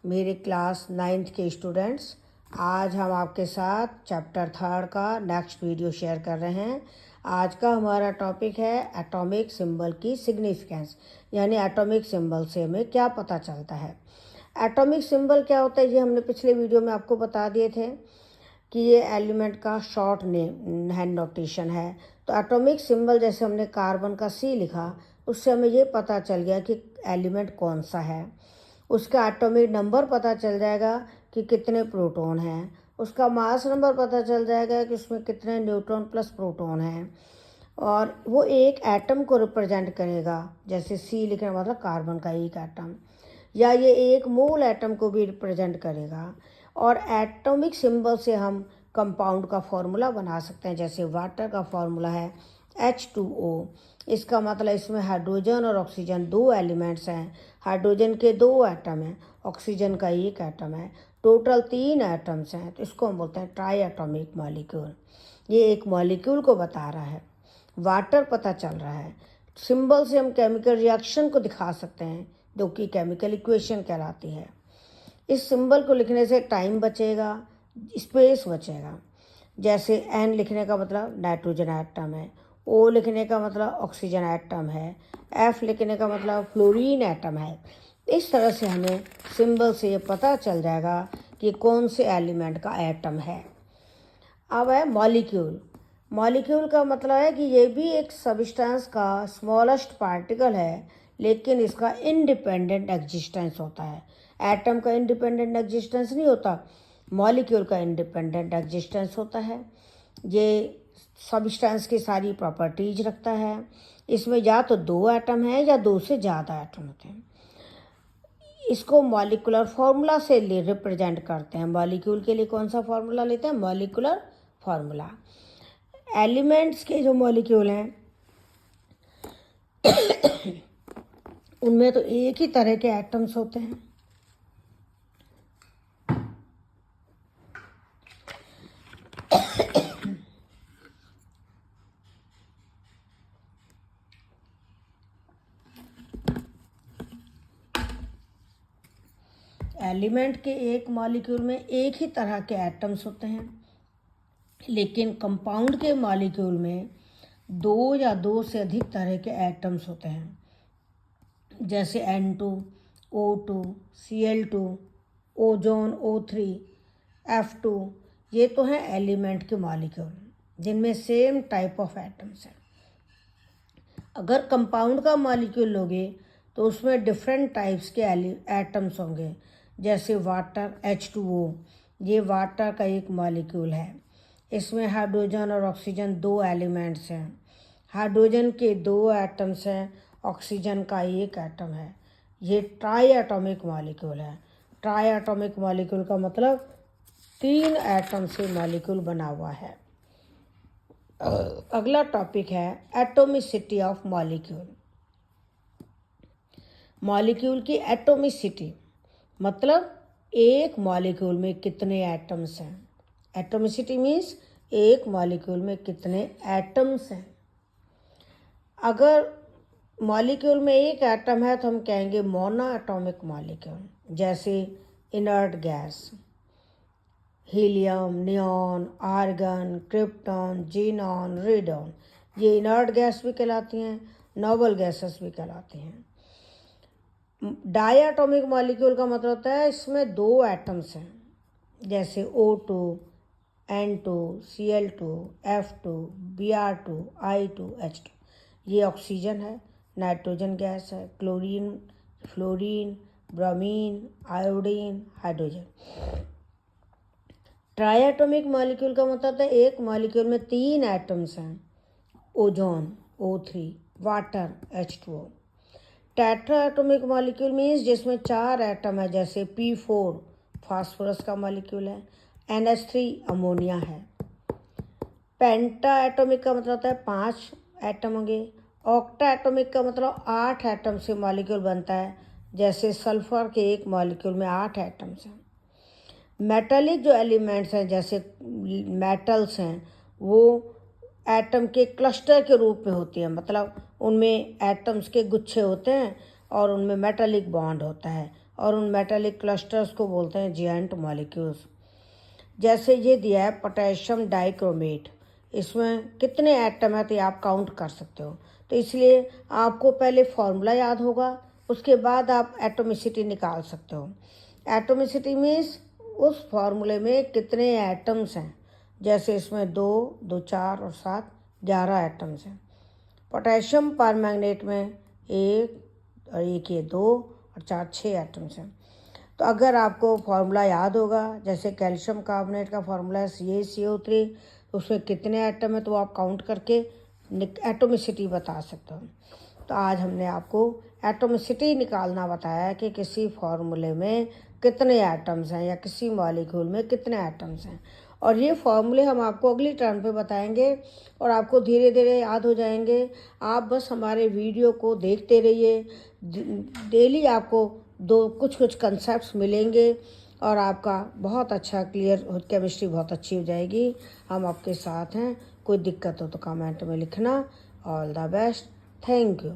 मेरे class 9th के students. आज हम आपके साथ चैप्टर 3 का नेक्स्ट वीडियो शेयर कर रहे हैं। आज का हमारा टॉपिक है एटॉमिक सिंबल की सिग्निफिकेंस, यानी एटॉमिक सिंबल से हमें क्या पता चलता है। एटॉमिक सिंबल क्या होता है ये हमने पिछले वीडियो में आपको बता दिए थे कि ये एलिमेंट का शॉर्ट नेम हैंड नोटेशन है। तो एटॉमिक सिंबल जैसे हमने कार्बन का C लिखा, उससे हमें ये पता चल गया कि एलिमेंट कौन सा है। उसका एटॉमिक नंबर पता चल जाएगा कि कितने प्रोटॉन हैं, उसका मास नंबर पता चल जाएगा कि उसमें कितने न्यूट्रॉन प्लस प्रोटॉन हैं, और वो एक एटम को रिप्रेजेंट करेगा। जैसे C लिखने का मतलब कार्बन का एक एटम, या ये एक मोल एटम को भी रिप्रेजेंट करेगा। और एटॉमिक सिंबल से हम कंपाउंड का फॉर्मूला बना सकते हैं। जैसे वाटर का फॉर्मूला है H2O। इसका मतलब इसमें हाइड्रोजन और ऑक्सीजन दो एलिमेंट्स हैं। हाइड्रोजन के दो एटम हैं, ऑक्सीजन का एक एटम है, टोटल 3 एटम्स हैं। तो इसको हम बोलते हैं ट्राई एटॉमिक मॉलिक्यूल। ये एक मॉलिक्यूल को बता रहा है। वाटर पता चल रहा है। सिंबल से हम केमिकल रिएक्शन को दिखा सकते हैं, जो कि केमिकल इक्वेशन कहलाती है। इस सिंबल को लिखने से टाइम बचेगा, स्पेस बचेगा। जैसे N लिखने का मतलब नाइट्रोजन एटम है, O लिखने का मतलब ऑक्सीजन एटम है, F लिखने का मतलब फ्लोरीन एटम है। इस तरह से हमें सिंबल से ये पता चल जाएगा कि कौन से एलिमेंट का एटम है। अब है मॉलिक्यूल। मॉलिक्यूल का मतलब है कि ये भी एक सब्सटेंस का स्मॉलेस्ट पार्टिकल है, लेकिन इसका इंडिपेंडेंट एग्जिस्टेंस होता है। एटम का इंडिपेंडेंट एग्जिस्टेंस नहीं होता, मॉलिक्यूल का इंडिपेंडेंट एग्जिस्टेंस होता है। ये सब्सटेंस की सारी प्रॉपर्टीज रखता है। इसमें या तो 2 एटम है या 2 से ज़्यादा एटम होते हैं। इसको मॉलिक्यूलर फार्मूला से रिप्रेजेंट करते हैं। मॉलिक्यूल के लिए कौन सा फार्मूला लेते हैं? Molecular formula. एलिमेंट्स के जो मॉलिक्यूल हैं उनमें तो एक ही तरह के एटम्स होते हैं। एलिमेंट के एक मॉलिक्यूल में एक ही तरह के एटम्स होते हैं, लेकिन कंपाउंड के मॉलिक्यूल में 2 या 2 से अधिक तरह के एटम्स होते हैं। जैसे N2, O2, Cl2, ozone O3, F2। ये तो हैं एलिमेंट के मॉलिक्यूल जिनमें सेम टाइप ऑफ एटम्स हैं। अगर कंपाउंड का मॉलिक्यूल लोगे तो उसमें डिफरेंट टाइप्स के एटम्स होंगे। जैसे वाटर H2O, ये वाटर का एक मॉलिक्यूल है। इसमें हाइड्रोजन और ऑक्सीजन 2 एलिमेंट्स हैं। हाइड्रोजन के 2 एटम्स हैं, ऑक्सीजन का एक एटम है। ये ट्राई एटॉमिक मॉलिक्यूल है। ट्राई एटॉमिक मॉलिक्यूल का मतलब 3 एटम से मॉलिक्यूल बना हुआ है। अगला टॉपिक है एटोमिसिटी ऑफ मॉलिक्यूल। मॉलिक्यूल की एटोमिसिटी मतलब एक मॉलिक्यूल में कितने एटम्स हैं। एटोमिसिटी मीन्स एक मॉलिक्यूल में कितने एटम्स हैं। अगर मॉलिक्यूल में एक एटम है तो हम कहेंगे मोनो एटॉमिक मॉलिक्यूल। जैसे inert gas, helium, neon, argon, krypton, xenon, radon, ये इनर्ट गैस भी कहलाती हैं, नोबल गैसेस भी कहलाती हैं। डायटॉमिक मॉलिक्यूल का मतलब होता है इसमें 2 एटम्स हैं। जैसे O2, N2, Cl2, F2, Br2, I2, H2। ये ऑक्सीजन है, नाइट्रोजन गैस है, chlorine, fluorine, bromine, iodine, hydrogen. Triatomic molecule का मतलब है एक मॉलिक्यूल में 3 एटम्स हैं। Ozone O3, water H2O। Tetraatomic molecule means जिसमें 4 एटम है। जैसे P4 फास्फोरस का मॉलिक्यूल है, NH3 अमोनिया है। पेंटा एटॉमिक का मतलब होता है 5 एटम होंगे। ऑक्टा एटॉमिक का मतलब 8 एटम से मॉलिक्यूल बनता है। जैसे सल्फर के एक मॉलिक्यूल में 8 एटम्स हैं। मेटलिक जो एलिमेंट्स हैं जैसे मेटल्स हैं, वो एटम के क्लस्टर के रूप में होती हैं। मतलब उनमें एटम्स के गुच्छे होते हैं और उनमें मेटलिक बॉन्ड होता है, और उन मेटालिक क्लस्टर्स को बोलते हैं जायंट मॉलिक्यूल्स। जैसे ये दिया है पोटेशियम डाइक्रोमेट, इसमें कितने एटम है तो ये आप काउंट कर सकते हो। तो इसलिए आपको पहले फॉर्मूला याद होगा, उसके बाद आप एटोमिसिटी निकाल सकते हो। एटोमिसिटी मीन्स उस फॉर्मूले में कितने एटम्स हैं। जैसे इसमें 2, 2, 4 और 7, 11 एटम्स हैं। पोटेशियम परमैंगनेट में 1 और 1 ये 2 और 4 6 एटम्स हैं। तो अगर आपको फार्मूला याद होगा, जैसे कैल्शियम कार्बोनेट का फार्मूला है CaCO3, उसमें कितने एटम है तो आप काउंट करके एटोमिसिटी बता सकते हो। तो आज हमने आपको एटोमिसिटी निकालना बताया है कि किसी फार्मूले में कितने एटम्स हैं या किसी मॉलिक्यूल में कितने एटम्स हैं। और ये फार्मूले हम आपको अगली टर्न पे बताएंगे और आपको धीरे धीरे याद हो जाएंगे। आप बस हमारे वीडियो को देखते रहिए, डेली आपको कुछ कंसेप्ट्स मिलेंगे और आपका बहुत अच्छा क्लियर केमिस्ट्री बहुत अच्छी हो जाएगी। हम आपके साथ हैं, कोई दिक्कत हो तो कमेंट में लिखना। All the best, thank you.